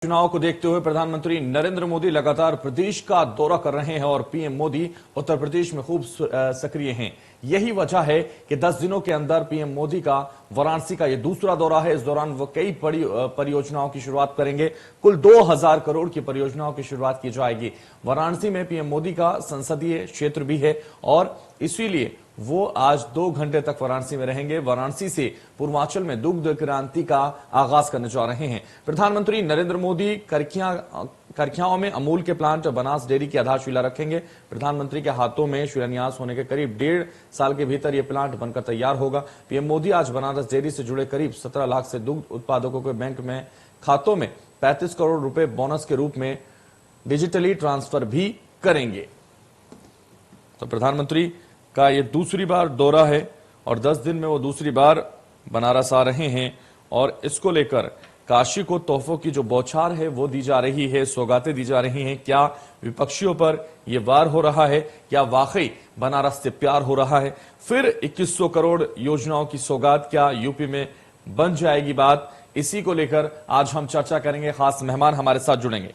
चुनाव को देखते हुए प्रधानमंत्री नरेंद्र मोदी लगातार प्रदेश का दौरा कर रहे हैं और पीएम मोदी उत्तर प्रदेश में खूब सक्रिय हैं। यही वजह है कि 10 दिनों के अंदर पीएम मोदी का वाराणसी का यह दूसरा दौरा है। इस दौरान वो कई बड़ी परियोजनाओं की शुरुआत करेंगे। कुल 2000 करोड़ की परियोजनाओं की शुरुआत की जाएगी। वाराणसी में पीएम मोदी का संसदीय क्षेत्र भी है और इसीलिए वो आज 2 घंटे तक वाराणसी में रहेंगे। वाराणसी से पूर्वांचल में दुग्ध क्रांति का आगाज करने जा रहे हैं। प्रधानमंत्री नरेंद्र मोदी करखियाओं में अमूल के प्लांट, बनास डेयरी की आधारशिला रखेंगे। प्रधानमंत्री के हाथों में शिलान्यास होने के करीब 1.5 साल के भीतर यह प्लांट बनकर तैयार होगा। पीएम मोदी आज बनारस डेयरी से जुड़े करीब 17 लाख से दुग्ध उत्पादकों के बैंक में खातों में 35 करोड़ रुपए बोनस के रूप में डिजिटली ट्रांसफर भी करेंगे। तो प्रधानमंत्री का ये दूसरी बार दौरा है और 10 दिन में वो दूसरी बार बनारस आ रहे हैं और इसको लेकर काशी को तोहफों की जो बौछार है वो दी जा रही है, सौगातें दी जा रही हैं। क्या विपक्षियों पर ये वार हो रहा है? क्या वाकई बनारस से प्यार हो रहा है? फिर 2100 करोड़ योजनाओं की सौगात क्या यूपी में बन जाएगी बात? इसी को लेकर आज हम चर्चा करेंगे। खास मेहमान हमारे साथ जुड़ेंगे।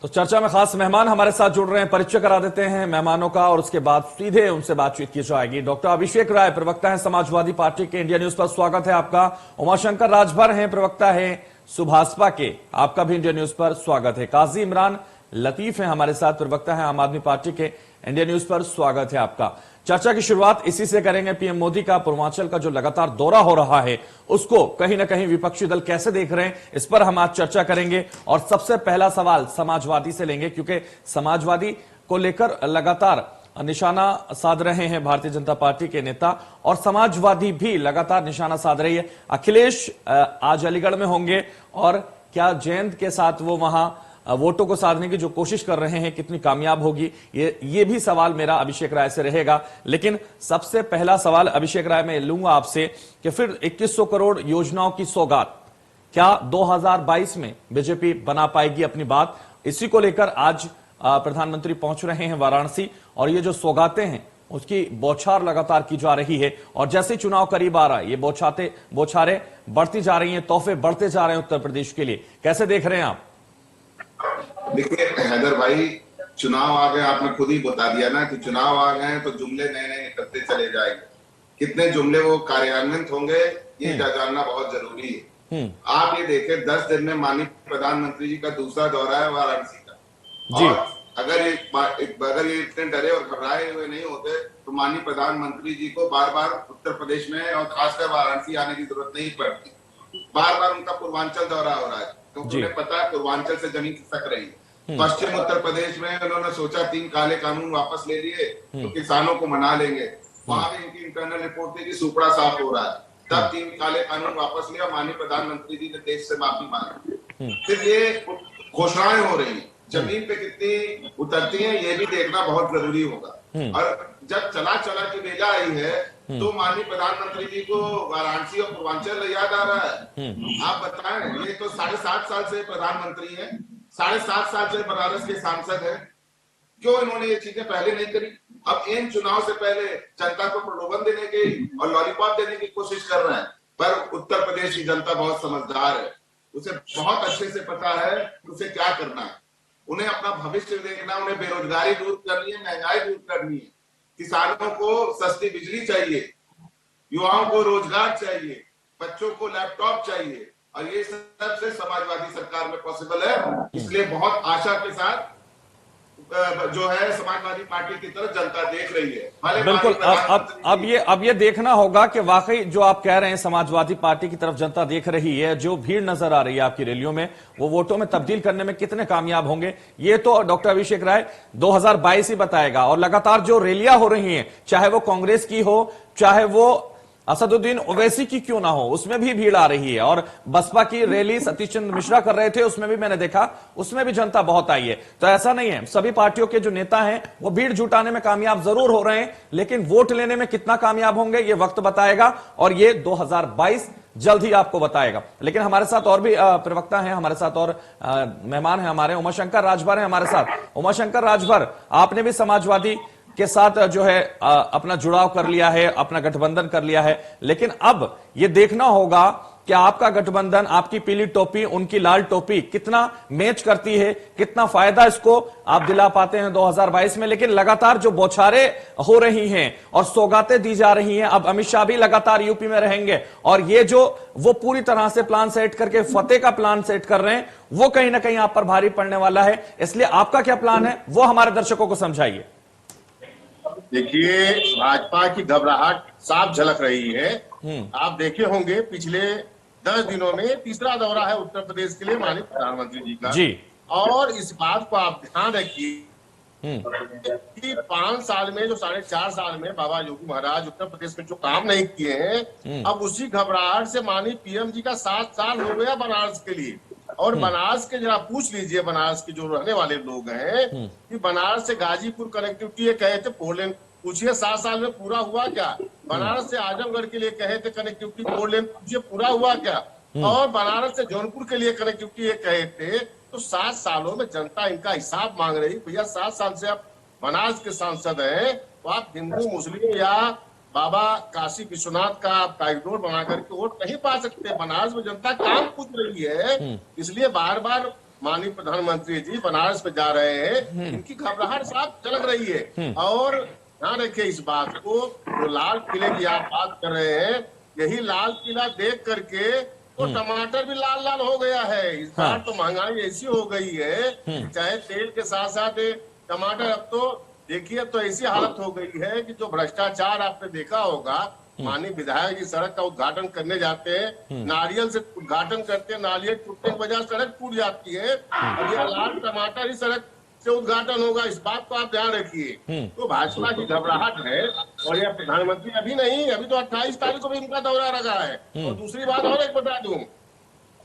तो चर्चा में खास मेहमान हमारे साथ जुड़ रहे हैं। परिचय करा देते हैं मेहमानों का और उसके बाद सीधे उनसे बातचीत की जाएगी। डॉक्टर अभिषेक राय प्रवक्ता है समाजवादी पार्टी के, इंडिया न्यूज पर स्वागत है आपका। उमाशंकर राजभर हैं प्रवक्ता है सुभाषपा के, आपका भी इंडिया न्यूज पर स्वागत है। काजी इमरान लतीफ है हमारे साथ, प्रवक्ता है आम आदमी पार्टी के, इंडिया न्यूज पर स्वागत है आपका। चर्चा की शुरुआत इसी से करेंगे। पीएम मोदी का पूर्वांचल का जो लगातार दौरा हो रहा है उसको कहीं ना कहीं विपक्षी दल कैसे देख रहे हैं, इस पर हम आज चर्चा करेंगे। और सबसे पहला सवाल समाजवादी से लेंगे, क्योंकि समाजवादी को लेकर लगातार निशाना साध रहे हैं भारतीय जनता पार्टी के नेता और समाजवादी भी लगातार निशाना साध रही है। अखिलेश आज अलीगढ़ में होंगे और क्या जयंत के साथ वो वहां वोटों को साधने की जो कोशिश कर रहे हैं कितनी कामयाब होगी, ये भी सवाल मेरा अभिषेक राय से रहेगा। लेकिन सबसे पहला सवाल अभिषेक राय मैं लूंगा आपसे कि फिर 2100 करोड़ योजनाओं की सौगात क्या 2022 में बीजेपी बना पाएगी अपनी बात? इसी को लेकर आज प्रधानमंत्री पहुंच रहे हैं वाराणसी और ये जो सौगातें हैं उसकी बौछार लगातार की जा रही है और जैसे चुनाव करीब आ रहा है ये बौछारें बढ़ती जा रही हैं, तोहफे बढ़ते जा रहे हैं उत्तर प्रदेश के लिए। कैसे देख रहे हैं आप? देखिए हैदर भाई, चुनाव आ गए, आपने खुद ही बता दिया ना कि चुनाव आ गए तो जुमले नए नए निकलते चले जाएंगे। कितने जुमले वो कार्यान्वित होंगे ये जानना बहुत जरूरी है। आप ये देखें 10 दिन में माननीय प्रधानमंत्री जी का दूसरा दौरा है वाराणसी का। और अगर ये इतने डरे और घबराए हुए नहीं होते तो माननीय प्रधानमंत्री जी को बार बार उत्तर प्रदेश में और खासकर वाराणसी आने की जरूरत नहीं पड़ती। बार बार उनका पूर्वांचल दौरा हो रहा है क्योंकि उन्हें पता है पूर्वांचल से जमीन खिसक रही है। पश्चिम उत्तर प्रदेश में उन्होंने सोचा 3 काले कानून वापस ले लिए तो किसानों को मना लेंगे। वहां भी इनकी इंटरनल रिपोर्ट थी कि सुपड़ा साफ हो रहा है, तब 3 काले कानून वापस लिया, माननीय प्रधानमंत्री जी ने देश से माफी मांगी। फिर ये घोषणाएं हो रही है, जमीन पे कितनी उतरती है ये भी देखना बहुत जरूरी होगा। और जब चला की बेला आई है तो माननीय प्रधानमंत्री जी को वाराणसी और पूर्वांचल याद आ रहा है। आप बताएं, ये तो 7.5 साल से प्रधानमंत्री हैं, 7.5 साल से बनारस के सांसद हैं, क्यों इन्होंने ये चीजें पहले नहीं करी? अब इन चुनाव से पहले जनता को प्रलोभन देने की और लॉलीपॉप देने की कोशिश कर रहे हैं। पर उत्तर प्रदेश की जनता बहुत समझदार है, उसे बहुत अच्छे से पता है उसे क्या करना है। उन्हें अपना भविष्य देखना, उन्हें बेरोजगारी दूर करनी है, महंगाई दूर करनी है, किसानों को सस्ती बिजली चाहिए, युवाओं को रोजगार चाहिए, बच्चों को लैपटॉप चाहिए और ये सबसे समाजवादी सरकार में पॉसिबल है। इसलिए बहुत आशा के साथ जो है समाजवादी पार्टी की तरफ जनता देख रही है। बिल्कुल। अब ये देखना होगा कि वाकई जो आप कह रहे हैं समाजवादी पार्टी की तरफ जनता देख रही है, जो भीड़ नजर आ रही है आपकी रैलियों में, वो वोटों में तब्दील करने में कितने कामयाब होंगे ये तो डॉक्टर अभिषेक राय 2022 ही बताएगा। और लगातार जो रैलियां हो रही हैं, चाहे वो कांग्रेस की हो चाहे वो असदुद्दीन ओवैसी की क्यों ना हो, उसमें भी भीड़ आ रही है। और बसपा की रैली सतीश चंद्र मिश्रा कर रहे थे, उसमें भी मैंने देखा, उसमें भी जनता बहुत आई है। तो ऐसा नहीं है, सभी पार्टियों के जो नेता हैं वो भीड़ जुटाने में कामयाब जरूर हो रहे हैं, लेकिन वोट लेने में कितना कामयाब होंगे ये वक्त बताएगा और ये 2022 जल्द ही आपको बताएगा। लेकिन हमारे साथ और भी प्रवक्ता हैं, हमारे साथ और मेहमान हैं हमारे। उमाशंकर राजभर हैं हमारे साथ। उमाशंकर राजभर, आपने भी समाजवादी के साथ जो है अपना जुड़ाव कर लिया है, अपना गठबंधन कर लिया है, लेकिन अब ये देखना होगा कि आपका गठबंधन, आपकी पीली टोपी, उनकी लाल टोपी कितना मैच करती है, कितना फायदा इसको आप दिला पाते हैं 2022 में। लेकिन लगातार जो बौछारें हो रही हैं और सौगातें दी जा रही हैं, अब अमित शाह भी लगातार यूपी में रहेंगे और ये जो वो पूरी तरह से प्लान सेट करके फतेह का प्लान सेट कर रहे हैं, वो कहीं ना कहीं आप पर भारी पड़ने वाला है। इसलिए आपका क्या प्लान है वो हमारे दर्शकों को समझाइए। देखिए, भाजपा की घबराहट साफ झलक रही है। आप देखे होंगे पिछले 10 दिनों में तीसरा दौरा है उत्तर प्रदेश के लिए माननीय प्रधानमंत्री जी का जी। और इस बात को आप ध्यान रखिए कि 5 साल में जो 4.5 साल में बाबा योगी महाराज उत्तर प्रदेश में जो काम नहीं किए हैं, अब उसी घबराहट से माननीय पीएम जी का 7 साल हो गया बनारस के लिए। और बनारस के जरा पूछ लीजिए, बनारस के जो रहने वाले लोग हैं कि बनारस से गाजीपुर कनेक्टिविटी ये कहे थे 4 लेन, पूछिए 7 साल में पूरा हुआ क्या? बनारस से आजमगढ़ के लिए कहे थे कनेक्टिविटी 4 लेन, पूछिए पूरा हुआ क्या? और बनारस से जौनपुर के लिए कनेक्टिविटी ये कहे थे। तो 7 सालों में जनता इनका हिसाब मांग रही। भैया 7 साल से आप बनारस के सांसद हैं, तो आप हिंदू मुस्लिम या बाबा काशी विश्वनाथ का आप कॉरिडोर बना करके वोट नहीं पा सकते। बनारस में जनता काम पूछ रही है, इसलिए बार बार माननीय प्रधानमंत्री जी बनारस में जा रहे हैं। इनकी घबराहट साफ झलक रही है। और ध्यान रखिए इस बात को, जो लाल किले की आप बात कर रहे हैं, यही लाल किला देख करके तो टमाटर भी लाल लाल हो गया है। इस बार तो महंगाई ऐसी हो गई है, चाहे तेल के साथ साथ टमाटर, अब तो देखिए अब तो ऐसी हालत हो गई है कि जो भ्रष्टाचार आपने देखा होगा, माननीय विधायक जी सड़क का उद्घाटन करने जाते हैं, नारियल से उद्घाटन करते हैं, नारियल टूटने की वजह सड़क टूट जाती है। और ये लाल टमाटर ही सड़क से उद्घाटन होगा, इस बात को आप ध्यान रखिए। तो भाजपा की घबराहट है। और यह प्रधानमंत्री अभी नहीं, अभी तो 28 तारीख को भी इनका दौरा रखा है। और दूसरी बात और एक बता दूं,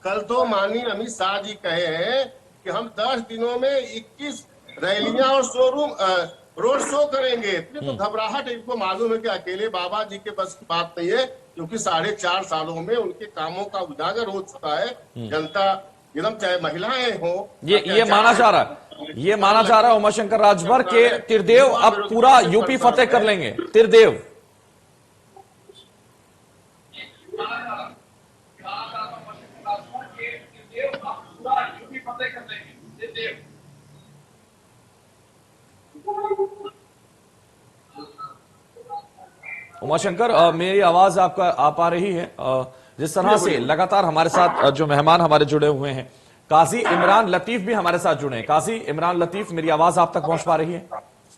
कल तो माननीय अमित शाह जी कहे हैं कि हम 10 दिनों में 21 रैलियां और रोड शो करेंगे। तो घबराहट इनको मालूम है कि अकेले बाबा जी के बस की बात नहीं है, क्योंकि 4.5 सालों में उनके कामों का उजागर हो चुका है। जनता एकदम, चाहे महिलाएं हो, ये माना जा रहा है, ये माना जा रहा है उमाशंकर राजभर के तिरदेव अब पूरा यूपी फतेह कर लेंगे। तिरदेव उमाशंकर, मेरी आवाज आपका आ पा रही है? जिस तरह से लगातार हमारे साथ जो मेहमान हमारे जुड़े हुए हैं, काजी इमरान लतीफ भी हमारे साथ जुड़े हैं। काजी इमरान लतीफ, मेरी आवाज आप तक पहुंच पा रही है?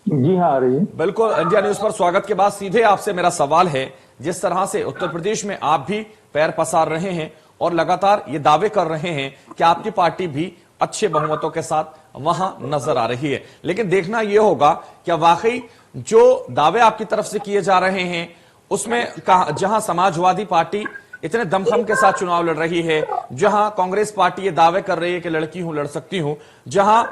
जी हाँ, आ रही है। बिल्कुल। इंडिया न्यूज पर स्वागत के बाद सीधे आपसे मेरा सवाल है, जिस तरह से उत्तर प्रदेश में आप भी पैर पसार रहे हैं और लगातार ये दावे कर रहे हैं कि आपकी पार्टी भी अच्छे बहुमतों के साथ वहां नजर आ रही है, लेकिन देखना यह होगा क्या वाकई जो दावे आपकी तरफ से किए जा रहे हैं उसमें जहां समाजवादी पार्टी इतने दमखम के साथ चुनाव लड़ रही है, जहां कांग्रेस पार्टी ये दावे कर रही है कि लड़की हूं, लड़ सकती हूं, जहां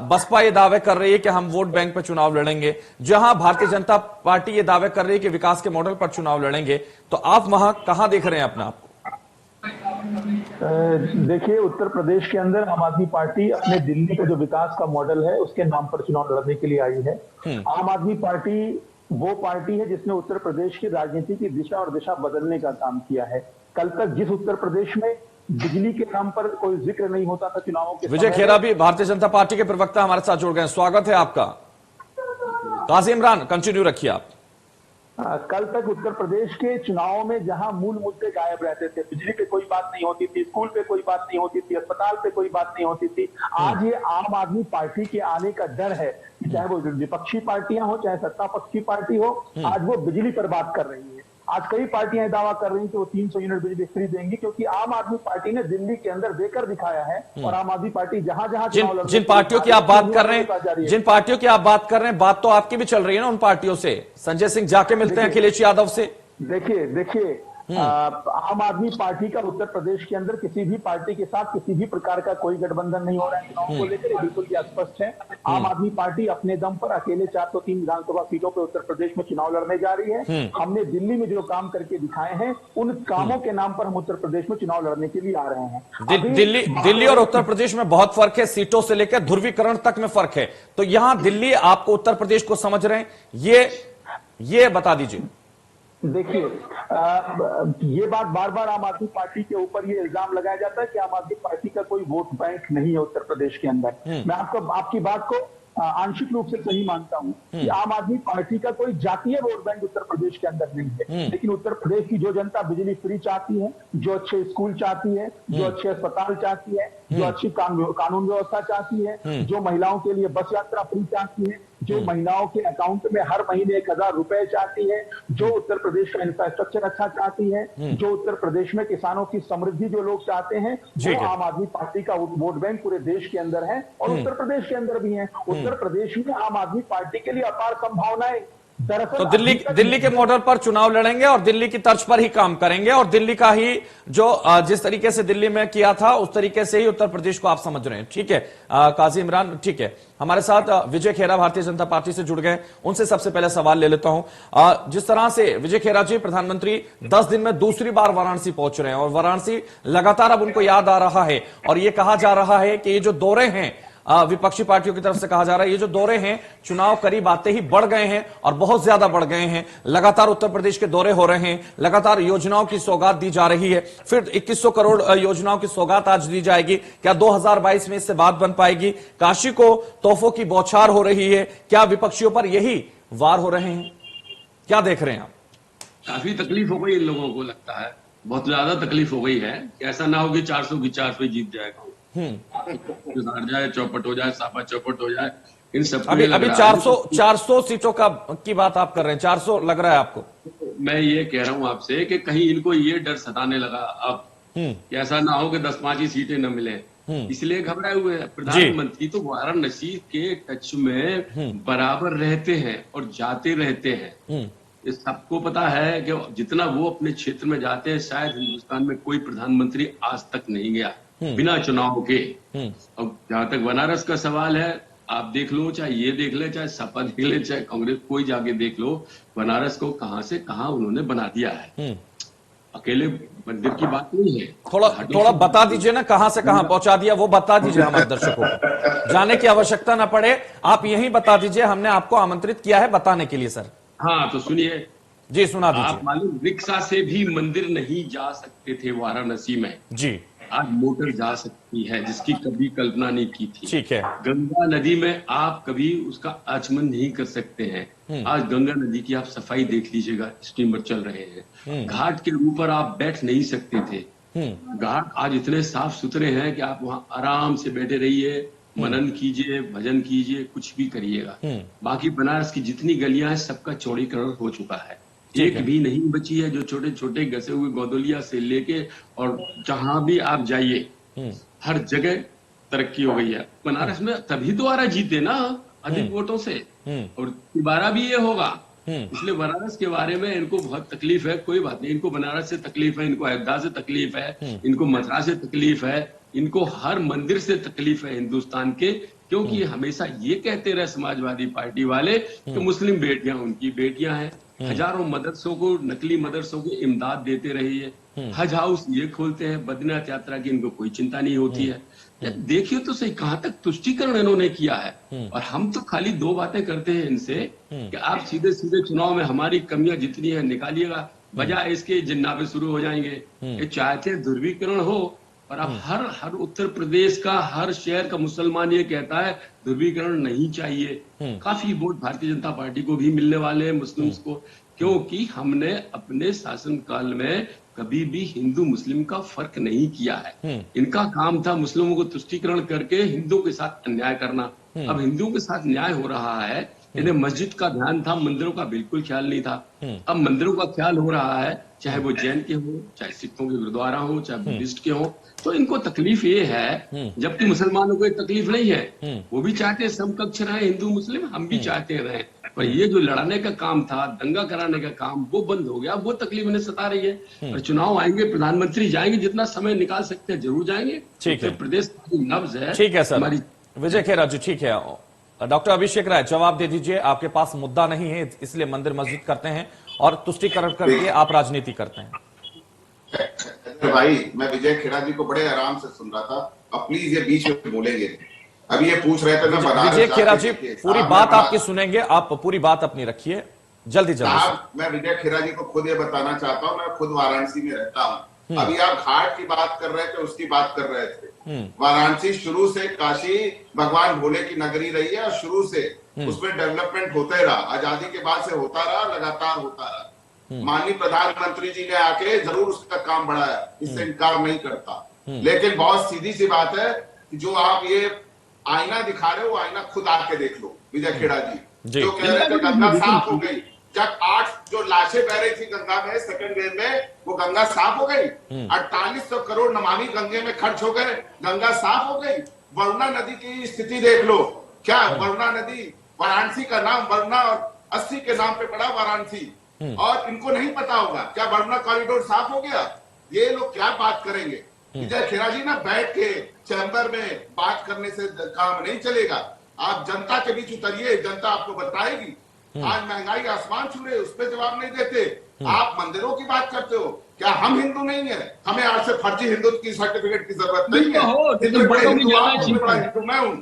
बसपा ये दावे कर रही है कि हम वोट बैंक पर चुनाव लड़ेंगे, जहां भारतीय जनता पार्टी ये दावे कर रही है कि विकास के मॉडल पर चुनाव लड़ेंगे, तो आप वहां कहां देख रहे हैं अपना आप? देखिए, उत्तर प्रदेश के अंदर आम आदमी पार्टी अपने दिल्ली का जो विकास का मॉडल है उसके नाम पर चुनाव लड़ने के लिए आई है। आम आदमी पार्टी वो पार्टी है जिसने उत्तर प्रदेश की राजनीति की दिशा और दिशा बदलने का काम किया है। कल तक जिस उत्तर प्रदेश में बिजली के नाम पर कोई जिक्र नहीं होता था चुनावों के, विजय खेरा भी भारतीय जनता पार्टी के प्रवक्ता हमारे साथ जुड़ गए हैं। स्वागत है आपका। काजी इमरान, कंटिन्यू रखिए आप। कल तक उत्तर प्रदेश के चुनावों में जहां मूल मुद्दे गायब रहते थे, बिजली पे कोई बात नहीं होती थी, स्कूल पे कोई बात नहीं होती थी, अस्पताल पे कोई बात नहीं होती थी, आज ये आम आदमी पार्टी के आने का डर है कि चाहे वो विपक्षी पार्टियां हो चाहे सत्ता पक्ष की पार्टी हो, आज वो बिजली पर बात कर रही है। आज कई पार्टियां दावा कर रही हैं कि वो 300 यूनिट बिजली फ्री देंगी, क्योंकि आम आदमी पार्टी ने दिल्ली के अंदर देकर दिखाया है। और आम आदमी पार्टी जहां जहां जिन पार्टियों की आप बात कर रहे हैं, जिन पार्टियों की आप बात कर रहे हैं, बात तो आपकी भी चल रही है ना उन पार्टियों से। संजय सिंह जाके मिलते हैं अखिलेश यादव से। देखिए आम आदमी पार्टी का उत्तर प्रदेश के अंदर किसी भी पार्टी के साथ किसी भी प्रकार का कोई गठबंधन नहीं हो रहा है चुनाव को लेकर, बिल्कुल ये स्पष्ट है। आम आदमी पार्टी अपने दम पर अकेले 403 विधानसभा सीटों पर उत्तर प्रदेश में चुनाव लड़ने जा रही है। हमने दिल्ली में जो काम करके दिखाए हैं उन कामों के नाम पर हम उत्तर प्रदेश में चुनाव लड़ने के लिए आ रहे हैं। दिल्ली और उत्तर प्रदेश में बहुत फर्क है, सीटों से लेकर ध्रुवीकरण तक में फर्क है। तो यहां दिल्ली आपको उत्तर प्रदेश को समझ रहे हैं, ये बता दीजिए। देखिए, ये बात बार बार आम आदमी पार्टी के ऊपर ये इल्जाम लगाया जाता है कि आम आदमी पार्टी का कोई वोट बैंक नहीं है उत्तर प्रदेश के अंदर। मैं आपकी बात को आंशिक रूप से सही मानता हूं कि आम आदमी पार्टी का कोई जातीय वोट बैंक उत्तर प्रदेश के अंदर नहीं है, लेकिन उत्तर प्रदेश की जो जनता बिजली फ्री चाहती है, जो अच्छे स्कूल चाहती है, जो अच्छे अस्पताल चाहती है, जो अच्छी कानून व्यवस्था चाहती है, जो महिलाओं के लिए बस यात्रा फ्री चाहती है, जो महिलाओं के अकाउंट में हर महीने 1000 रुपए चाहती है, जो उत्तर प्रदेश का इंफ्रास्ट्रक्चर अच्छा चाहती है, जो उत्तर प्रदेश में किसानों की समृद्धि जो लोग चाहते हैं, वो आम आदमी पार्टी का वोट बैंक पूरे देश के अंदर है और उत्तर प्रदेश के अंदर भी है। उत्तर प्रदेश में आम आदमी पार्टी के लिए अपार संभावनाएं। तो दिल्ली के मॉडल पर चुनाव लड़ेंगे और दिल्ली की तर्ज पर ही काम करेंगे और दिल्ली का ही जो जिस तरीके से दिल्ली में किया था उस तरीके से ही उत्तर प्रदेश को आप समझ रहे हैं। ठीक है काजी इमरान, ठीक है। हमारे साथ विजय खेरा भारतीय जनता पार्टी से जुड़ गए, उनसे सबसे पहले सवाल ले लेता हूं। जिस तरह से विजय खेरा जी, प्रधानमंत्री 10 दिन में दूसरी बार वाराणसी पहुंच रहे हैं और वाराणसी लगातार अब उनको याद आ रहा है और ये कहा जा रहा है कि ये जो दौरे हैं विपक्षी पार्टियों की तरफ से कहा जा रहा है, ये जो दौरे हैं चुनाव करीब आते ही बढ़ गए हैं और बहुत ज्यादा बढ़ गए हैं। लगातार उत्तर प्रदेश के दौरे हो रहे हैं, लगातार योजनाओं की सौगात दी जा रही है। फिर 2100 करोड़ योजनाओं की सौगात आज दी जाएगी। क्या 2022 में इससे बात बन पाएगी? काशी को तोहफों की बौछार हो रही है। क्या विपक्षियों पर यही वार हो रहे हैं? क्या देख रहे हैं आप? काफी तकलीफ हो गई इन लोगों को, लगता है बहुत ज्यादा तकलीफ हो गई है। ऐसा ना हो कि 400 की 400 जीत जाएगा, हार जाए, चौपट हो जाए, सापा चौपट हो जाए। इन सब अभी 400 सीटों की बात आप कर रहे हैं, 400 लग रहा है आपको? मैं ये कह रहा हूं आपसे कि कहीं इनको ये डर सताने लगा अब कि ऐसा ना हो कि 10-5 ही सीटें न मिले, इसलिए घबराए हुए हैं। प्रधानमंत्री तो वाराणसी के टच में बराबर रहते हैं और जाते रहते हैं। सबको पता है कि जितना वो अपने क्षेत्र में जाते हैं शायद हिंदुस्तान में कोई प्रधानमंत्री आज तक नहीं गया बिना चुनाव के। और जहां तक बनारस का सवाल है, आप देख लो, चाहे ये देख ले, चाहे सपा देख ले, चाहे कांग्रेस, कोई जाके देख लो, बनारस को कहां से कहां उन्होंने बना दिया है। अकेले मंदिर की बात नहीं है। थोड़ा बता दीजिए ना, कहां से कहां पहुंचा दिया, वो बता दीजिए हमारे दर्शकों को। जाने की आवश्यकता ना पड़े, आप यही बता दीजिए, हमने आपको आमंत्रित किया है बताने के लिए सर। हाँ तो सुनिए जी, सुना दीजिए। आप मालूम, रिक्शा से भी मंदिर नहीं जा सकते थे वाराणसी में जी, आज मोटर जा सकती है, जिसकी कभी कल्पना नहीं की थी। ठीक है। गंगा नदी में आप कभी उसका आचमन नहीं कर सकते हैं। आज गंगा नदी की आप सफाई देख लीजिएगा, स्टीमर चल रहे हैं। घाट के ऊपर आप बैठ नहीं सकते थे, घाट आज इतने साफ सुथरे हैं कि आप वहां आराम से बैठे रहिए, मनन कीजिए, भजन कीजिए, कुछ भी करिएगा। बाकी बनारस की जितनी गलियां हैं सबका चौड़ीकरण हो चुका है, एक भी नहीं बची है। जो छोटे छोटे घसे हुए गोदलिया से लेके और जहां भी आप जाइए हर जगह तरक्की हो गई है। बनारस में तभी दोबारा जीते ना अधिक वोटों से, और दोबारा भी ये होगा। इसलिए बनारस के बारे में इनको बहुत तकलीफ है। कोई बात नहीं, इनको बनारस से तकलीफ है, इनको अयोध्या से तकलीफ है, इनको मथुरा से तकलीफ है, इनको हर मंदिर से तकलीफ है हिंदुस्तान के, क्योंकि हमेशा ये कहते रहे समाजवादी पार्टी वाले कि मुस्लिम बेटियां उनकी बेटियां हैं। हजारों मदरसों को, नकली मदरसों को इमदाद देते रही है। हज हाउस ये खोलते हैं, बद्रीनाथ यात्रा की इनको कोई चिंता नहीं होती है। देखिए तो सही कहां तक तुष्टीकरण इन्होंने किया है। और हम तो खाली दो बातें करते हैं इनसे कि आप सीधे सीधे चुनाव में हमारी कमियां जितनी है निकालिएगा, बजाय इसके जिन्नाबे शुरू हो जाएंगे। ये चाहते ध्रुवीकरण हो, और अब हर उत्तर प्रदेश का हर शहर का मुसलमान ये कहता है ध्रुवीकरण नहीं चाहिए। काफी वोट भारतीय जनता पार्टी को भी मिलने वाले हैं, मुस्लिम्स को, क्योंकि हमने अपने शासनकाल में कभी भी हिंदू मुस्लिम का फर्क नहीं किया है। इनका काम था मुस्लिमों को तुष्टीकरण करके हिंदुओं के साथ अन्याय करना। अब हिंदुओं के साथ न्याय हो रहा है इन्हें मस्जिद का ध्यान था, मंदिरों का बिल्कुल ख्याल नहीं था। अब मंदिरों का ख्याल हो रहा है, चाहे वो जैन के हो, चाहे सिखों के गुरुद्वारा हो, चाहे बुद्धिस्ट के हो, तो इनको तकलीफ ये है, जबकि मुसलमानों को तकलीफ नहीं है। वो भी चाहते हैं समकक्ष रहे हिंदू मुस्लिम, हम भी चाहते रहे, पर ये जो लड़ाने का काम था, दंगा कराने का काम, वो बंद हो गया। वो तकलीफ इन्हें सता रही है। और चुनाव आएंगे, प्रधानमंत्री जाएंगे, जितना समय निकाल सकते हैं जरूर जाएंगे। ठीक है। उत्तर प्रदेश की नब्ज है। ठीक है सर, हमारी विजय खेरा जी, ठीक है। डॉक्टर अभिषेक राय, जवाब दे दीजिए। आपके पास मुद्दा नहीं है, इसलिए मंदिर मस्जिद करते हैं और तुष्टिकरण करके आप राजनीति करते हैं। भाई, मैं विजय खेड़ा जी को बड़े आराम से सुन रहा था, अब प्लीज ये बीच में बोलेंगे। अभी ये पूछ रहे थे मैं बनारस विजय खेरा जी, जाके पूरी बात आपकी सुनेंगे, आप पूरी बात अपनी रखिए, जल्दी जल्दी से। साहब, मैं विजय खेड़ा जी को खुद ये बताना चाहता हूँ, मैं खुद वाराणसी में रहता हूँ। अभी आप घाट की बात कर रहे थे, उसकी बात कर रहे थे। वाराणसी शुरू से काशी भगवान भोले की नगरी रही है और शुरू से उसमें डेवलपमेंट होता ही रहा, आजादी के बाद से होता रहा, लगातार होता रहा। माननीय प्रधानमंत्री जी ने आके जरूर उसका काम बढ़ाया, इससे इनकार नहीं करता, लेकिन बहुत सीधी सी बात है कि जो आप ये आईना दिखा रहे हो, आईना खुद आके देख लो। विजय खेड़ा जी जो कह रहे थे गंगा साफ हो गई, जब 8 जो लाशें बह रही थी गंगा में सेकंड वेव में, वो गंगा साफ हो गई। 4800 करोड़ नमामि गंगे में खर्च हो गए, गंगा साफ हो गई। वरुणा नदी की स्थिति देख लो, क्या वरुणा नदी, वाराणसी का नाम वरुणा और 80 के नाम पे पड़ा वाराणसी, और इनको नहीं पता होगा क्या वरुणा कॉरिडोर साफ हो गया? ये लोग क्या बात करेंगे? विजय खेड़ा जी ना बैठ के चैम्बर में बात करने से काम नहीं चलेगा। आप जनता के बीच उतरिए, जनता आपको बताएगी। आज महंगाई आसमान छू रहे, उस पर जवाब नहीं देते। आप मंदिरों की बात करते हो, क्या हम हिंदू नहीं है? हमें आज से फर्जी हिंदुत्व की सर्टिफिकेट की जरूरत नहीं है। जितने बड़े हिंदू आप, उतने बड़ा हिंदू मैं हूँ,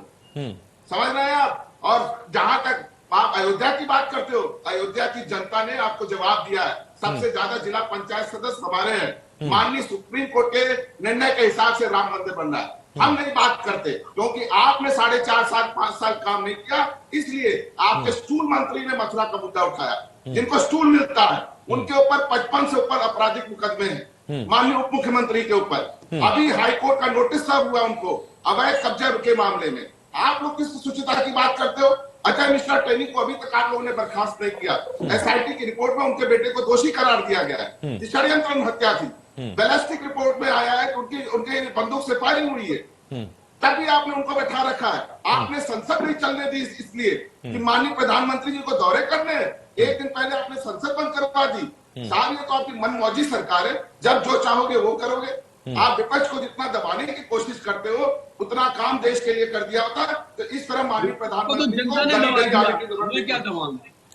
समझ रहे हैं आप? और जहां तक आप अयोध्या की बात करते हो, अयोध्या की जनता ने आपको जवाब दिया है। सबसे ज्यादा जिला पंचायत सदस्य हमारे हैं। माननीय सुप्रीम कोर्ट के निर्णय के हिसाब से राम मंदिर बन रहा है। हम नहीं बात करते क्योंकि आपने 4.5 साल 5 साल काम नहीं किया, इसलिए आपके स्टूल मंत्री ने मथुरा का मुद्दा उठाया। जिनको स्टूल मिलता है उनके ऊपर 55 से ऊपर आपराधिक मुकदमे हैं, माननीय उप मुख्यमंत्री के ऊपर। अभी हाईकोर्ट का नोटिस सर्व हुआ उनको अवैध कब्जे के मामले में। आप लोग किस शुचिता की बात करते हो? अजय मिश्रा ट्रेनी को अभी तक आप लोगों ने बर्खास्त नहीं किया। एसआईटी की रिपोर्ट में उनके बेटे को दोषी करार दिया गया है, षड्यंत्र हत्या थी। बैलिस्टिक रिपोर्ट में आया है कि उनके बंदूक से फायरिंग हुई है, तब भी आपने उनको बैठा रखा है। आपने संसद नहीं चलने दी इसलिए कि माननीय प्रधानमंत्री जी को दौरे करने हैं। एक दिन पहले आपने संसद बंद करवा दी। साहब, ये तो आपकी मनमौजी सरकार है, जब जो चाहोगे वो करोगे। आप विपक्ष को जितना दबाने की कोशिश करते हो, उतना काम देश के लिए कर दिया होता। तो इस तरह माननीय प्रधानमंत्री को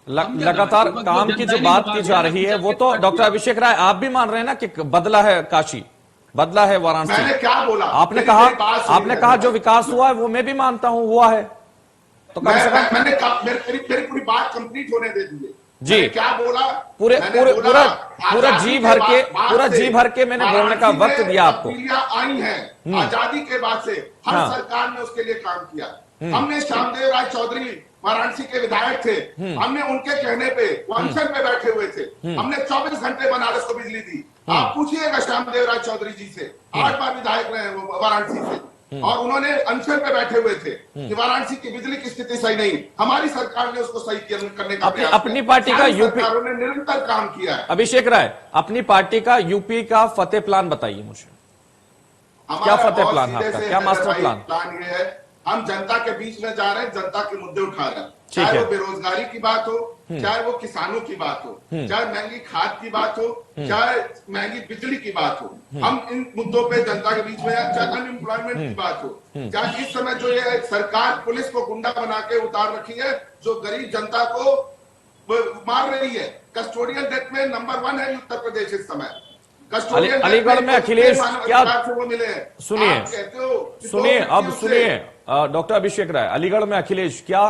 लगातार काम की जो बात की जा रही है, वो तो डॉक्टर अभिषेक राय आप भी मान रहे हैं ना कि बदला है काशी, बदला है वाराणसी। मैंने क्या बोला? आपने कहा जो विकास हुआ है वो मैं भी मानता हूं हुआ है, तो कम से कम मैंने कहा, मेरी पूरी बात कंप्लीट होने दे दीजिए। जी, क्या बोला? पूरा जी भर के मैंने बोलने का वक्त दिया आपको। आई है आजादी के बाद से हर सरकार ने उसके लिए काम किया। हमने श्यामदेव राय चौधरी वाराणसी के विधायक थे, हमने उनके कहने पे वो अनशन पे बैठे हुए थे, हमने 24 घंटे बनारस को बिजली दी। आप पूछिएगा श्यामदेव राय चौधरी जी से, 8 बार विधायक रहे वो वाराणसी से, और उन्होंने अनशन पे बैठे हुए थे कि वाराणसी की बिजली की स्थिति सही नहीं। हमारी सरकार ने उसको सही करने का प्रयास अपनी पार्टी का यूपी सरकारों ने निरंतर काम किया है। अभिषेक राय, अपनी पार्टी का यूपी का फतेह प्लान बताइए मुझे, क्या फतेह प्लान है आपका, क्या मास्टर प्लान ये है, हम जनता के बीच में जा रहे हैं, जनता के मुद्दे उठा रहे हैं। चाहे वो बेरोजगारी की बात हो, चाहे वो किसानों की बात हो, चाहे महंगी खाद की बात हो, चाहे महंगी बिजली की बात हो, हम इन मुद्दों पे जनता के बीच में, चाहे अनएम्प्लॉयमेंट की बात हो, चाहे इस समय जो ये सरकार पुलिस को गुंडा बना के उतार रखी है, जो गरीब जनता को मार रही है। कस्टोडियन डेथ में नंबर 1 है उत्तर प्रदेश इस समय। अलीगढ़ में अखिलेश क्या वो मिले हैं, सुनिए अब सुनिए डॉक्टर अभिषेक राय, अलीगढ़ में अखिलेश क्या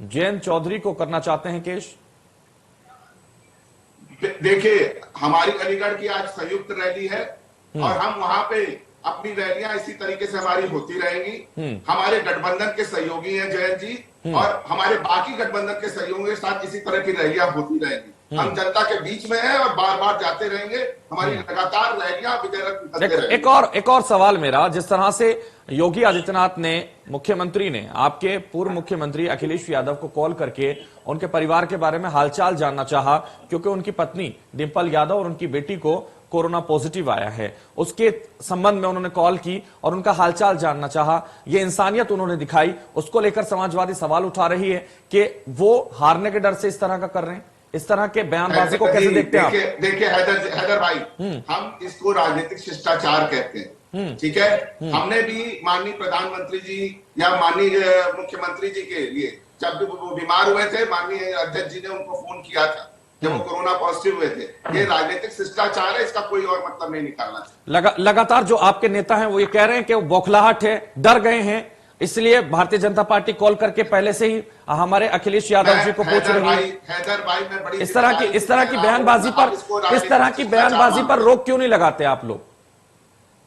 जयंत चौधरी को करना चाहते हैं केस? देखिए, हमारी अलीगढ़ की आज संयुक्त रैली है और हम वहां पे अपनी रैलियां इसी तरीके से हमारी होती रहेंगी। हमारे गठबंधन के सहयोगी हैं जयंत जी, और हमारे बाकी गठबंधन के सहयोगियों के साथ इसी तरह की रैलियां होती रहेंगी। हम जनता के बीच में हैं और बार बार जाते रहेंगे। हमारी लगातार रैलियां विजय रथ निकलते रहेंगे। एक और सवाल मेरा, जिस तरह से योगी आदित्यनाथ ने, मुख्यमंत्री ने आपके पूर्व मुख्यमंत्री अखिलेश यादव को कॉल करके उनके परिवार के बारे में हालचाल जानना चाहा, क्योंकि उनकी पत्नी डिंपल यादव और उनकी बेटी को कोरोना पॉजिटिव आया है, उसके संबंध में उन्होंने कॉल की और उनका हालचाल जानना चाहा। ये इंसानियत उन्होंने दिखाई, उसको लेकर समाजवादी सवाल उठा रही है कि वो हारने के डर से इस तरह का कर रहे हैं। इस तरह के बयानबाजी को कैसे देखते हैं आप? देखिए हैदर भाई, हम इसको राजनीतिक शिष्टाचार कहते हैं, ठीक है। हमने भी माननीय प्रधानमंत्री जी या माननीय मुख्यमंत्री जी के लिए, जब भी वो बीमार हुए थे, माननीय अध्यक्ष जी ने उनको फोन किया था जब वो कोरोना पॉजिटिव हुए थे। ये राजनीतिक शिष्टाचार है, इसका कोई और मतलब नहीं निकालना। लगातार जो आपके नेता हैं वो ये कह रहे हैं कि वो बौखलाहट है, डर गए हैं, इसलिए भारतीय जनता पार्टी कॉल करके पहले से ही हमारे अखिलेश यादव जी को पूछ रही है। हैदर भाई, मैं बड़ी इस तरह की बयानबाजी पर रोक क्यों नहीं लगाते आप लोग?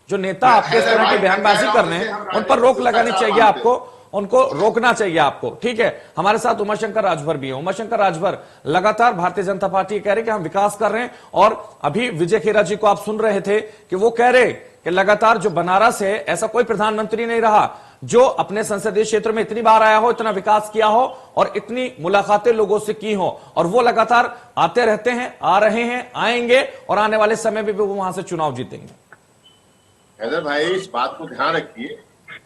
जो नेता आपके इस तरह की बयानबाजी कर रहे हैं उन पर रोक लगानी चाहिए आपको, उनको रोकना चाहिए आपको। ठीक है, हमारे साथ उमाशंकर राजभर भी है। उमाशंकर राजभर, लगातार भारतीय जनता पार्टी कह रहे कि हम विकास कर रहे हैं, और अभी विजय खेरा जी को आप सुन रहे थे कि वो कह रहे कि लगातार जो बनारस है, ऐसा कोई प्रधानमंत्री नहीं रहा जो अपने संसदीय क्षेत्र में इतनी बार आया हो, इतना विकास किया हो और इतनी मुलाकातें लोगों से की हो, और वो लगातार आते रहते हैं, आ रहे हैं, आएंगे और आने वाले समय में भी वो वहां से चुनाव जीतेंगे। हैदर भाई, इस बात को ध्यान रखिए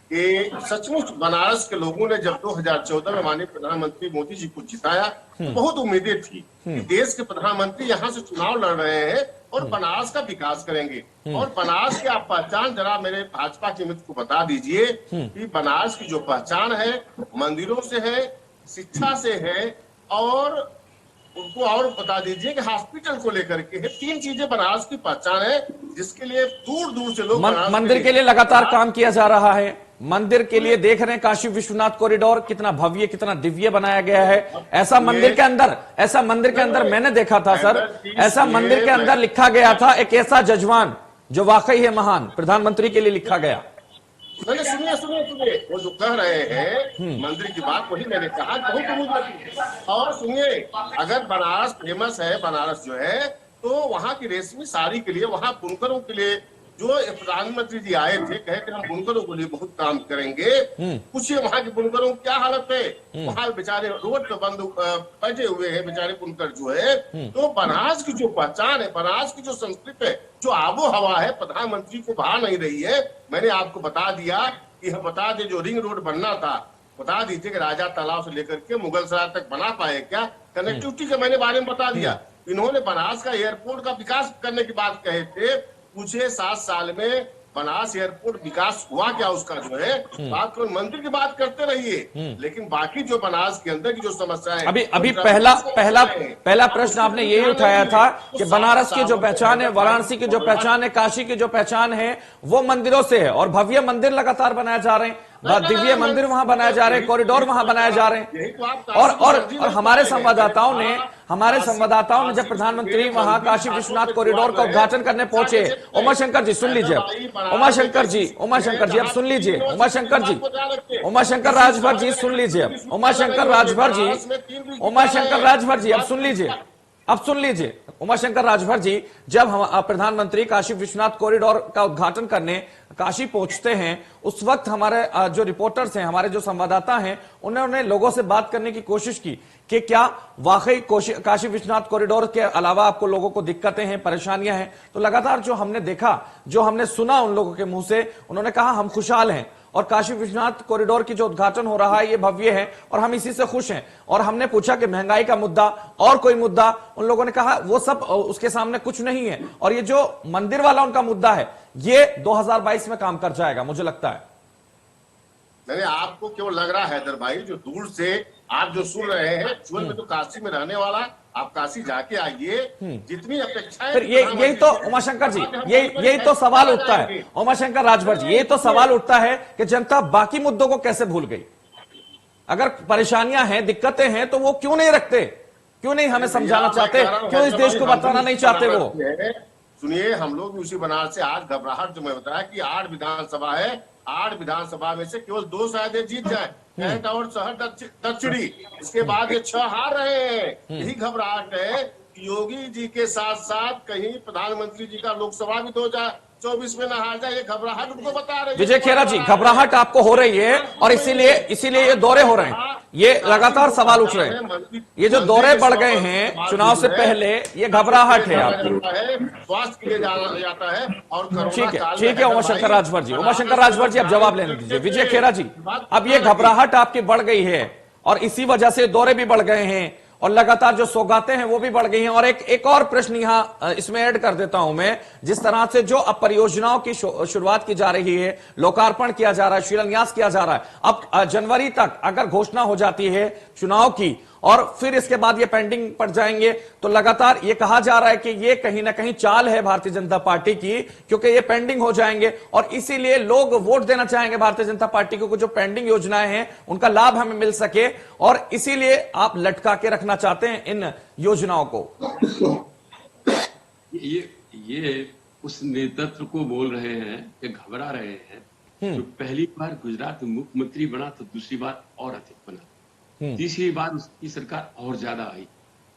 कि सचमुच बनारस के लोगों ने जब 2014 में माननीय प्रधानमंत्री मोदी जी को जिताया तो बहुत उम्मीदें थी कि देश के प्रधानमंत्री यहाँ से चुनाव लड़ रहे हैं और बनारस का विकास करेंगे। और बनारस की आप पहचान जरा मेरे भाजपा के मित्र को बता दीजिए कि बनारस की जो पहचान है मंदिरों से है, शिक्षा से है, और उनको और बता दीजिए कि हॉस्पिटल को लेकर के है। 3 चीजें बनारस की पहचान है जिसके लिए दूर दूर से लोग मंदिर के लिए लगातार काम किया जा रहा है। मंदिर के लिए देख रहे हैं काशी विश्वनाथ कॉरिडोर कितना भव्य, कितना दिव्य बनाया गया है। ऐसा मंदिर के अंदर मैंने देखा था सर, ऐसा मंदिर के अंदर लिखा गया था, एक ऐसा जजमान जो वाकई है महान, प्रधानमंत्री के लिए लिखा गया। सुनिए, वो जो कह रहे हैं मंदिर की बात, वही मैंने कहा, बहुत उम्मीद। और सुनिए, अगर बनारस फेमस है, बनारस जो है, तो वहाँ की रेशमी साड़ी के लिए, वहाँ बुनकरों के लिए जो प्रधानमंत्री जी आए थे, कहे कि हम बुनकरों के लिए बहुत काम करेंगे। पूछिए वहाँ के बुनकरों की क्या हालत है, वहाँ बेचारे रोड पे बंद बैठे हुए हैं बेचारे बुनकर जो है। तो बनारस की जो पहचान है, बनारस की जो संस्कृति है, जो आबो हवा है, प्रधानमंत्री को भा नहीं रही है। मैंने आपको बता दिया कि हम बता दें, जो रिंग रोड बनना था, बता दीजिए कि राजा तालाब से लेकर के मुगल सराय तक बना पाए क्या? कनेक्टिविटी के मैंने बारे में बता दिया। इन्होंने बनारस का एयरपोर्ट का विकास करने की बात कहे थे। पूछे 7 साल में बनारस एयरपोर्ट विकास हुआ क्या उसका जो है? बात करो, मंदिर की बात करते रहिए, लेकिन बाकी जो बनारस के अंदर की जो समस्या है, अभी पहला प्रश्न आपने यही उठाया था कि बनारस की जो पहचान है, वाराणसी की जो पहचान है, काशी की जो पहचान है, वो मंदिरों से है, और भव्य मंदिर लगातार बनाए जा रहे हैं, दिव्य मंदिर वहां बनाए जा रहे हैं, कॉरिडोर वहां बनाए जा रहे हैं। और हमारे संवाददाताओं ने जब प्रधानमंत्री वहां काशी विश्वनाथ कॉरिडोर का उद्घाटन करने पहुंचे, उमाशंकर जी सुन लीजिए, उमाशंकर जी अब सुन लीजिए, उमाशंकर राजभर जी सुन लीजिए, उमाशंकर राजभर जी अब सुन लीजिए उमाशंकर राजभर जी, जब हम प्रधानमंत्री काशी विश्वनाथ कॉरिडोर का उद्घाटन करने काशी पहुंचते हैं, उस वक्त हमारे जो रिपोर्टर्स हैं, हमारे जो संवाददाता हैं, उन्होंने लोगों से बात करने की कोशिश की कि क्या वाकई काशी विश्वनाथ कॉरिडोर के अलावा आपको लोगों को दिक्कतें हैं, परेशानियां हैं? तो लगातार जो हमने देखा, जो हमने सुना उन लोगों के मुंह से, उन्होंने कहा हम खुशहाल हैं और काशी विश्वनाथ कॉरिडोर की जो उद्घाटन हो रहा है ये भव्य है और हम इसी से खुश हैं। और हमने पूछा कि महंगाई का मुद्दा और कोई मुद्दा, उन लोगों ने कहा वो सब उसके सामने कुछ नहीं है, और ये जो मंदिर वाला उनका मुद्दा है ये 2022 में काम कर जाएगा, मुझे लगता है। नहीं, आपको क्यों लग रहा है हैदर भाई, जो दूर से आप जो सुन रहे हैं, एक्चुअल में तो काशी में रहने वाला, आप काशी जाके आइए, जितनी अपेक्षाएं। फिर यही तो उमाशंकर जी, यही तो सवाल उठता है उमाशंकर राजभर जी, यही तो सवाल उठता है कि जनता बाकी मुद्दों को कैसे भूल गई? अगर परेशानियां हैं, दिक्कतें हैं, तो वो क्यों नहीं रखते, क्यों नहीं हमें समझाना चाहते, क्यों इस देश को बताना नहीं चाहते वो? सुनिए, हम लोग भी उसी बनारस से आज घबराहट, जो मैं बताया कि 8 विधानसभा है, 8 विधानसभा में से केवल 2 शायद जीत जाए, कैंट और शहर दक्षिणी, इसके बाद ये 6 हार रहे हैं। यही घबराहट है योगी जी के साथ साथ कहीं प्रधानमंत्री जी का लोकसभा भी 2024 में न हार जाए, ये घबराहट उनको बता रही है। विजय खेरा जी, घबराहट आपको हो रही है और इसीलिए ये दौरे हो रहे हैं, ये लगातार सवाल उठ रहे हैं। ये जो दौरे बढ़ गए हैं चुनाव से पहले, ये घबराहट है आपकी। स्वास्थ्य के लिए जाना जाता है और ठीक है उमाशंकर राजभर जी, उमाशंकर राजभर जी, अब जवाब लेने दीजिए। विजय खेरा जी, अब ये घबराहट आपकी बढ़ गई है और इसी वजह से दौरे भी बढ़ गए हैं और लगातार जो सौगातें हैं वो भी बढ़ गई हैं। और एक और प्रश्न यहां इसमें ऐड कर देता हूं मैं, जिस तरह से जो अब परियोजनाओं की शुरुआत की जा रही है, लोकार्पण किया जा रहा है, शिलान्यास किया जा रहा है, अब जनवरी तक अगर घोषणा हो जाती है चुनाव की और फिर इसके बाद ये पेंडिंग पड़ जाएंगे, तो लगातार ये कहा जा रहा है कि ये कहीं ना कहीं चाल है भारतीय जनता पार्टी की, क्योंकि ये पेंडिंग हो जाएंगे और इसीलिए लोग वोट देना चाहेंगे भारतीय जनता पार्टी को, जो पेंडिंग योजनाएं हैं उनका लाभ हमें मिल सके, और इसीलिए आप लटका के रखना चाहते हैं इन योजनाओं को। ये उस नेतृत्व को बोल रहे हैं कि घबरा रहे हैं। जो पहली बार गुजरात मुख्यमंत्री बना तो दूसरी बार और अधिक बना, तीसरी बार उसकी सरकार और ज्यादा आई,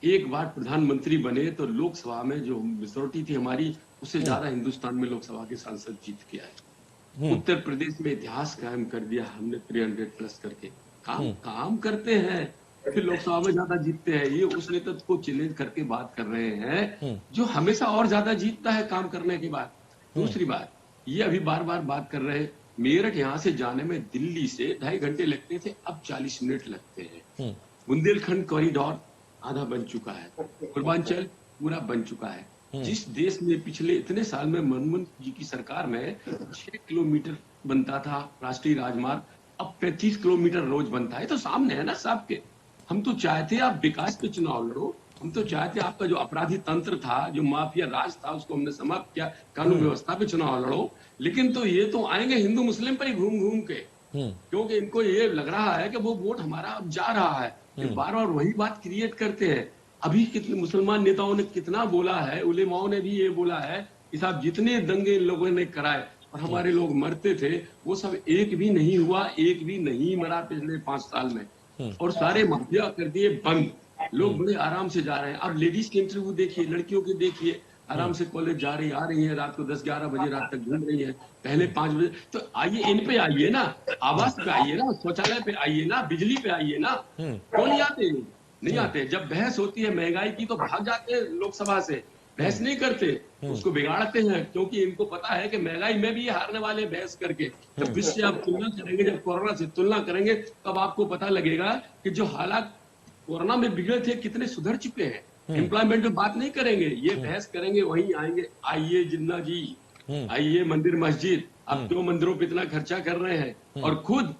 एक बार प्रधानमंत्री बने तो लोकसभा में जो मेजोरिटी थी हमारी, उससे ज्यादा हिंदुस्तान में लोकसभा के सांसद जीत के आए। उत्तर प्रदेश में इतिहास कायम कर दिया हमने 300+ करके। काम करते हैं फिर लोकसभा में ज्यादा जीतते हैं। ये उस नेतृत्व को चैलेंज करके बात कर रहे हैं जो हमेशा और ज्यादा जीतता है काम करने के बाद। दूसरी बात, ये अभी बार बार बात कर रहे हैं, मेरठ यहाँ से जाने में दिल्ली से 2.5 घंटे लगते थे, अब 40 मिनट लगते हैं। बुंदेलखंड कॉरिडोर आधा बन चुका है, पूर्वांचल पूरा बन चुका है। जिस देश में पिछले इतने साल में मनमोहन जी की सरकार में 6 किलोमीटर बनता था राष्ट्रीय राजमार्ग, अब 35 किलोमीटर रोज बनता है। तो सामने है ना सबके। हम तो चाहते आप विकास पे चुनाव लड़ो, हम तो चाहते आपका जो अपराधी तंत्र था, जो माफिया राज था, उसको हमने समाप्त किया, कानून व्यवस्था पे चुनाव लड़ो। लेकिन तो ये तो आएंगे हिंदू मुस्लिम पर ही घूम घूम के, क्योंकि इनको ये लग रहा है कि वो वोट हमारा अब जा रहा है। बार बार वही बात क्रिएट करते हैं। अभी कितने मुसलमान नेताओं ने कितना बोला है, उलेमाओं ने भी ये बोला है कि साहब जितने दंगे इन लोगों ने कराए और हमारे लोग मरते थे, वो सब एक भी नहीं हुआ, एक भी नहीं मरा पिछले 5 साल में, और सारे माफिया कर दिए बंद। लोग बड़े आराम से जा रहे हैं। अब लेडीज के इंटरव्यू देखिए, लड़कियों के देखिए, आराम से कॉलेज जा रही आ रही है, रात को 10-11 बजे रात तक घूम रही है, पहले 5 बजे। तो आइए, इन पे आइए ना, आवास पे आइए ना, शौचालय पे आइए ना, बिजली पे आइए ना। क्यों नहीं आते? नहीं आते। जब बहस होती है महंगाई की तो भाग जाते हैं लोकसभा से, बहस नहीं करते, उसको बिगाड़ते हैं, क्योंकि इनको पता है कि महंगाई में भी ये हारने वाले बहस करके। जब इससे आप तुलना करेंगे, जब कोरोना से तुलना करेंगे, तब आपको पता लगेगा कि जो हालात कोरोना में बिगड़े थे कितने सुधर चुके हैं। एम्प्लॉयमेंट में बात नहीं करेंगे, ये बहस करेंगे, वहीं आएंगे। आइए जिन्ना जी, आइए मंदिर मस्जिद, अब क्यों मंदिरों पे इतना खर्चा कर रहे हैं? और खुद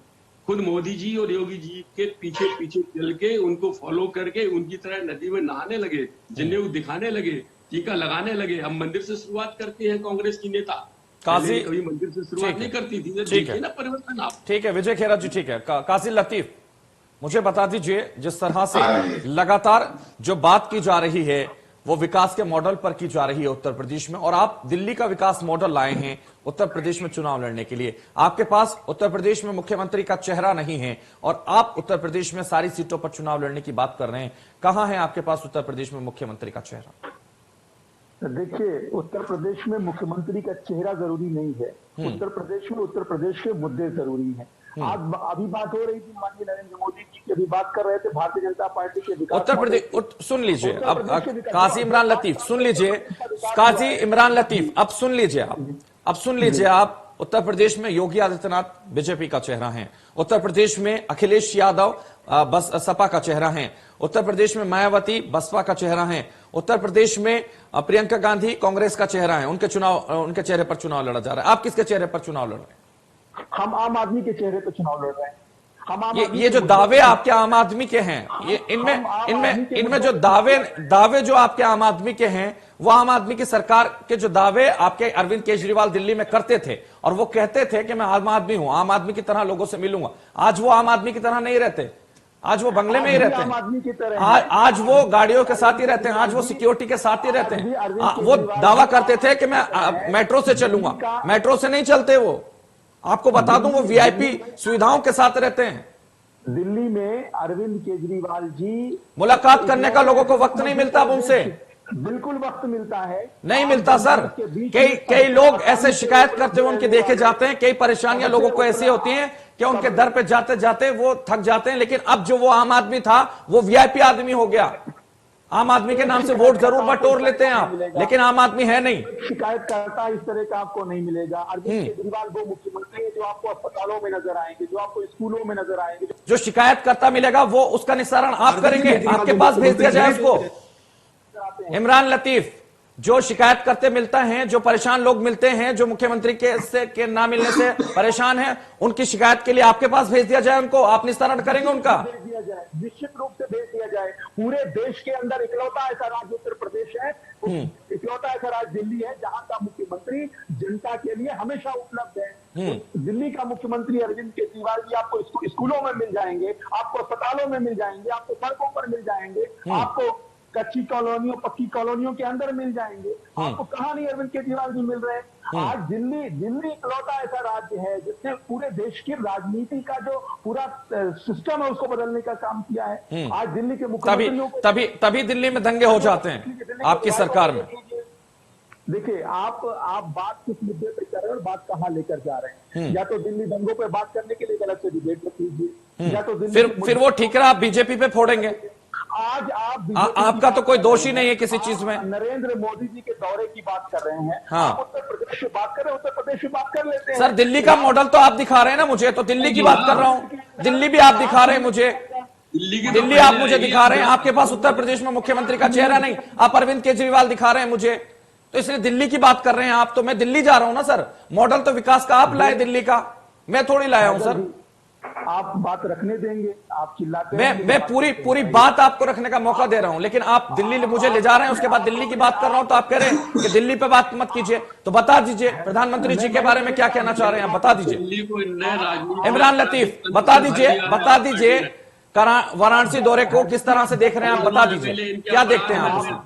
मोदी जी और योगी जी के पीछे पीछे चल के, उनको फॉलो करके, उनकी तरह नदी में नहाने लगे, जनेऊ दिखाने लगे, टीका लगाने लगे। अब मंदिर से शुरुआत करती है कांग्रेस की नेता, काजी कभी मंदिर से शुरुआत नहीं करती थी। देखिए ना परिवर्तन आप। ठीक है विजय खेरा जी, ठीक है। काजी लतीफ, मुझे बता दीजिए, जिस तरह से लगातार जो बात की जा रही है वो विकास के मॉडल पर की जा रही है उत्तर प्रदेश में, और आप दिल्ली का विकास मॉडल लाए हैं उत्तर प्रदेश में चुनाव लड़ने के लिए। आपके पास उत्तर प्रदेश में मुख्यमंत्री का चेहरा नहीं है और आप उत्तर प्रदेश में सारी सीटों पर चुनाव लड़ने की बात कर रहे हैं। कहां है आपके पास उत्तर प्रदेश में मुख्यमंत्री का चेहरा? देखिए, उत्तर प्रदेश में मुख्यमंत्री का चेहरा जरूरी नहीं है। उत्तर प्रदेश में उत्तर प्रदेश के मुद्दे जरूरी हैं। आज अभी बात हो रही थी, माननीय नरेंद्र मोदी जी की अभी बात कर रहे थे भारतीय जनता पार्टी के विकास। उत्तर प्रदेश सुन लीजिए, अब काजी इमरान लतीफ सुन लीजिए, काजी इमरान लतीफ अब सुन लीजिए, अब सुन लीजिए आप। उत्तर प्रदेश में योगी आदित्यनाथ बीजेपी का चेहरा है, उत्तर प्रदेश में अखिलेश यादव बस सपा का चेहरा है, उत्तर प्रदेश में मायावती बसपा का चेहरा है, उत्तर प्रदेश में प्रियंका गांधी कांग्रेस का चेहरा है। उनके चेहरे पर चुनाव लड़ा जा रहा है। आप किसके चेहरे पर चुनाव लड़ रहे हैं? हम आम आदमी के चेहरे पर चुनाव लड़ रहे हैं। ये जो दावे आपके आम आदमी के हैं, ये इनमें जो दावे जो आपके आम आदमी के हैं, वो आम आदमी की सरकार के जो दावे आपके अरविंद केजरीवाल दिल्ली में करते थे, और वो कहते थे कि मैं आम आदमी हूं, आम आदमी की तरह लोगों से मिलूंगा। आज वो आम आदमी की तरह नहीं रहते, आज वो बंगले में ही रहते हैं, आज वो गाड़ियों के साथ ही रहते हैं, आज वो सिक्योरिटी के साथ ही रहते हैं। वो दावा करते थे कि मैं मेट्रो से चलूंगा, मेट्रो से नहीं चलते वो। आपको बता दूं, वो वीआईपी सुविधाओं के साथ रहते हैं। दिल्ली में अरविंद केजरीवाल जी मुलाकात करने का लोगों को वक्त नहीं मिलता अब उनसे। बिल्कुल वक्त मिलता है, नहीं मिलता सर। कई लोग ऐसे शिकायत करते हुए उनके देखे जाते हैं, कई परेशानियां लोगों को ऐसी होती हैं कि उनके दर पे जाते जाते वो थक जाते हैं। लेकिन अब जो वो आम आदमी था वो वीआईपी आदमी हो गया। आम आदमी के नाम से वोट जरूर बटोर लेते हैं आप, लेकिन आम आदमी है नहीं। शिकायत करता इस तरह का आपको नहीं मिलेगा। अरविंद केजरीवाल वो मुख्यमंत्री है जो आपको अस्पतालों में नजर आएंगे, जो आपको स्कूलों में नजर आएंगे। जो शिकायत करता मिलेगा वो उसका निस्तारण आप करेंगे, आपके पास भेज दिया जाए उसको। इमरान लतीफ, जो शिकायत करते मिलते हैं, जो परेशान लोग मिलते हैं, जो मुख्यमंत्री के ना मिलने से परेशान हैं, उनकी शिकायत के लिए आपके पास भेज दिया जाए उनको, आप निस्तारण करेंगे उनका? भेज दिया जाए, निश्चित रूप से भेज दिया जाए। पूरे देश के अंदर इकलौता ऐसा राज्य उत्तर प्रदेश है, इकलौता ऐसा राज्य दिल्ली है जहां का मुख्यमंत्री जनता के लिए हमेशा उपलब्ध है। दिल्ली का मुख्यमंत्री अरविंद केजरीवाल जी आपको स्कूलों में मिल जाएंगे, आपको अस्पतालों में मिल जाएंगे, आपको सड़कों पर मिल जाएंगे, आपको कच्ची कॉलोनियों पक्की कॉलोनियों के अंदर मिल जाएंगे। आपको कहां नहीं अरविंद केजरीवाल जी मिल रहे हैं। आज दिल्ली इकलौता ऐसा राज्य है जिसने पूरे देश की राजनीति का जो पूरा सिस्टम है उसको बदलने का काम किया है। आज दिल्ली के मुख्यमंत्री तभी दिल्ली में दंगे हो जाते हैं आपकी सरकार में। देखिए, आप बात किस मुद्दे पे कर रहे हैं और बात कहां लेकर जा रहे हैं। या तो दिल्ली दंगों पे बात करने के लिए अलग से डिबेट रख लीजिए, या तो दिल्ली फिर वो ठीक है, आप बीजेपी पे फोड़ेंगे। आज आपका तो कोई दोष ही नहीं है किसी चीज में। नरेंद्र मोदी जी के दौरे की बात कर रहे हैं, हाँ। आप उत्तर प्रदेश से बात कर रहे हैं, उत्तर प्रदेश से बात कर लेते हैं। सर दिल्ली का मॉडल तो आप दिखा रहे हैं ना मुझे, तो दिल्ली की बात कर रहा हूं। दिल्ली भी आप दिखा रहे हैं मुझे, दिल्ली आप मुझे दिखा रहे हैं। आपके पास उत्तर प्रदेश में मुख्यमंत्री का चेहरा नहीं, आप अरविंद केजरीवाल दिखा रहे हैं मुझे, तो इसलिए दिल्ली की बात कर रहे हैं आप। तो मैं दिल्ली जा रहा हूं ना सर, मॉडल तो विकास का आप लाए दिल्ली का, मैं थोड़ी लाया हूं सर। आप बात रखने देंगे, आप चिल्लाते मैं पूरी बात आपको रखने का मौका दे रहा हूं, लेकिन आप दिल्ली मुझे ले जा रहे हैं, उसके बाद दिल्ली की बात कर रहा हूं तो आप कह रहे हैं कि दिल्ली पे बात मत कीजिए। तो बता दीजिए प्रधानमंत्री जी के बारे में क्या कहना चाह रहे हैं आप, बता दीजिए। इमरान लतीफ बता दीजिए वाराणसी दौरे को किस तरह से देख रहे हैं आप, बता दीजिए क्या देखते हैं आप उसमें।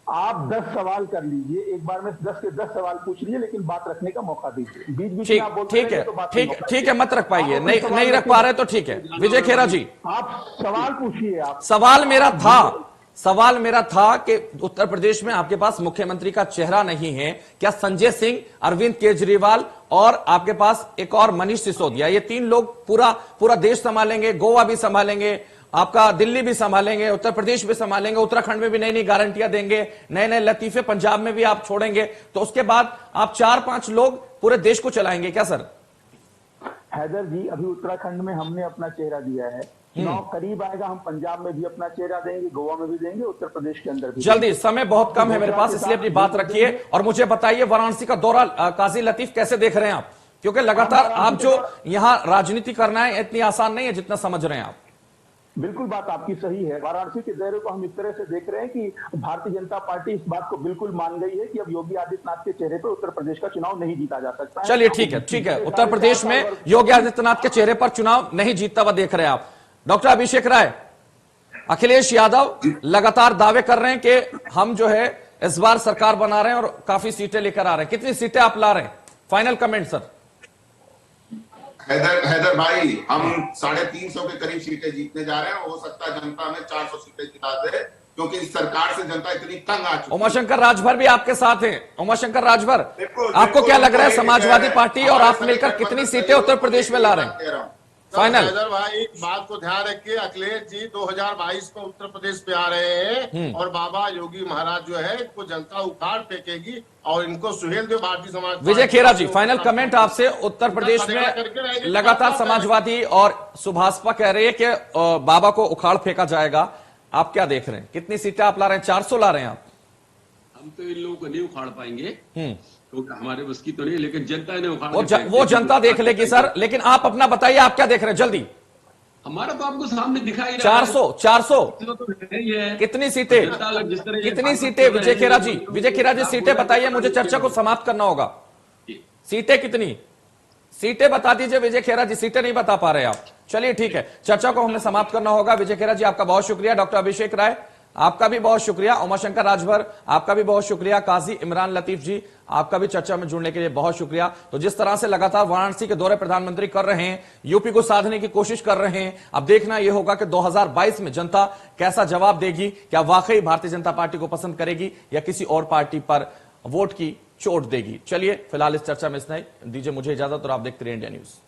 आप 10 सवाल कर लीजिए, एक बार में 10 के 10 सवाल पूछ लीजिए, लेकिन बात रखने का मौका दीजिए। बीच बीच में आप बोलते हैं तो बात ठीक है, मत रख पाइए, नहीं रख पा रहे तो ठीक है। विजय खेरा जी, आप सवाल पूछिए। आप सवाल मेरा था कि उत्तर प्रदेश में आपके पास मुख्यमंत्री का चेहरा नहीं है, क्या संजय सिंह, अरविंद केजरीवाल और आपके पास एक और मनीष सिसोदिया, ये 3 लोग पूरा देश संभालेंगे, गोवा भी संभालेंगे, आपका दिल्ली भी संभालेंगे, उत्तर प्रदेश भी संभालेंगे, उत्तराखंड में भी नई गारंटियां देंगे, नए लतीफे पंजाब में भी आप छोड़ेंगे, तो उसके बाद आप 4-5 लोग पूरे देश को चलाएंगे क्या सर? हैदर जी, अभी उत्तराखंड में हमने अपना चेहरा दिया है, चुनाव करीब आएगा, हम पंजाब में भी अपना चेहरा देंगे, गोवा में भी देंगे, उत्तर प्रदेश के अंदर भी। जल्दी, समय बहुत कम है मेरे पास, इसलिए अपनी बात रखिए और मुझे बताइए वाराणसी का दौरा काजी लतीफ कैसे देख रहे हैं आप, क्योंकि लगातार आप जो यहां राजनीति करना है इतनी आसान नहीं है जितना समझ रहे हैं आप। बिल्कुल बात आपकी सही है। वाराणसी के दौरे को हम इस तरह से देख रहे हैं कि भारतीय जनता पार्टी इस बात को बिल्कुल मान गई है कि अब योगी आदित्यनाथ के चेहरे पर उत्तर प्रदेश का चुनाव नहीं जीता जा सकता है। चलिए ठीक है, उत्तर प्रदेश में योगी आदित्यनाथ के चेहरे पर चुनाव नहीं जीतता हुआ देख रहे हैं आप। डॉक्टर अभिषेक राय, अखिलेश यादव लगातार दावे कर रहे हैं कि हम जो है इस बार सरकार बना रहे हैं और काफी सीटें लेकर आ रहे हैं, कितनी सीटें आप ला रहे हैं? Final comment sir. हैदर भाई, हम 350 के करीब सीटें जीतने जा रहे हैं। हो सकता है जनता हमें 400 सीटें जिता दे, क्योंकि इस सरकार से जनता इतनी तंग आ चुकी है। उमाशंकर राजभर भी आपके साथ हैं। उमाशंकर राजभर, आपको क्या लग रहा है समाजवादी पार्टी और आप मिलकर कितनी सीटें उत्तर प्रदेश में ला रहे हैं फाइनल? हैदर भाई, बात को ध्यान रखिए, अखिलेश जी 2022 में उत्तर प्रदेश पे आ रहे हैं और बाबा योगी महाराज जो है इनको जनता उखाड़ फेंकेगी और इनको सुहेल देव भारतीय समाज। विजय खेरा जी, फाइनल कमेंट आपसे। उत्तर प्रदेश में लगातार समाजवादी और सुभाषपा कह रही है कि बाबा को उखाड़ फेंका जाएगा, आप क्या देख रहे हैं? कितनी सीटें आप ला रहे हैं? 400 ला रहे हैं आप? हम तो इन लोगों को नहीं उखाड़ पाएंगे क्योंकि हमारे बस की तो नहीं, लेकिन जनता इन्हें उखाड़ वो जनता देख लेगी सर, लेकिन आप अपना बताइए, आप क्या देख रहे हैं जल्दी? हमारा तो आपको सामने दिखाई 400 तो है। कितनी सीटें विजय खेरा जी सीटें बताइए, मुझे चर्चा को समाप्त करना होगा। सीटें कितनी? सीटें बता दीजिए विजय खेरा जी, सीटें नहीं बता पा रहे आप। चलिए ठीक है, चर्चा को हमने समाप्त करना होगा। विजय खेरा जी आपका बहुत शुक्रिया। डॉक्टर अभिषेक राय, आपका भी बहुत शुक्रिया उमाशंकर राजभर, आपका भी बहुत शुक्रिया काजी इमरान लतीफ जी, आपका भी चर्चा में जुड़ने के लिए बहुत शुक्रिया। तो जिस तरह से लगातार वाराणसी के दौरे प्रधानमंत्री कर रहे हैं, यूपी को साधने की कोशिश कर रहे हैं, अब देखना यह होगा कि 2022 में जनता कैसा जवाब देगी, क्या वाकई भारतीय जनता पार्टी को पसंद करेगी या किसी और पार्टी पर वोट की चोट देगी। चलिए फिलहाल इस चर्चा में इतना ही, दीजिए मुझे इजाजत और आप देखते रहिए इंडिया न्यूज।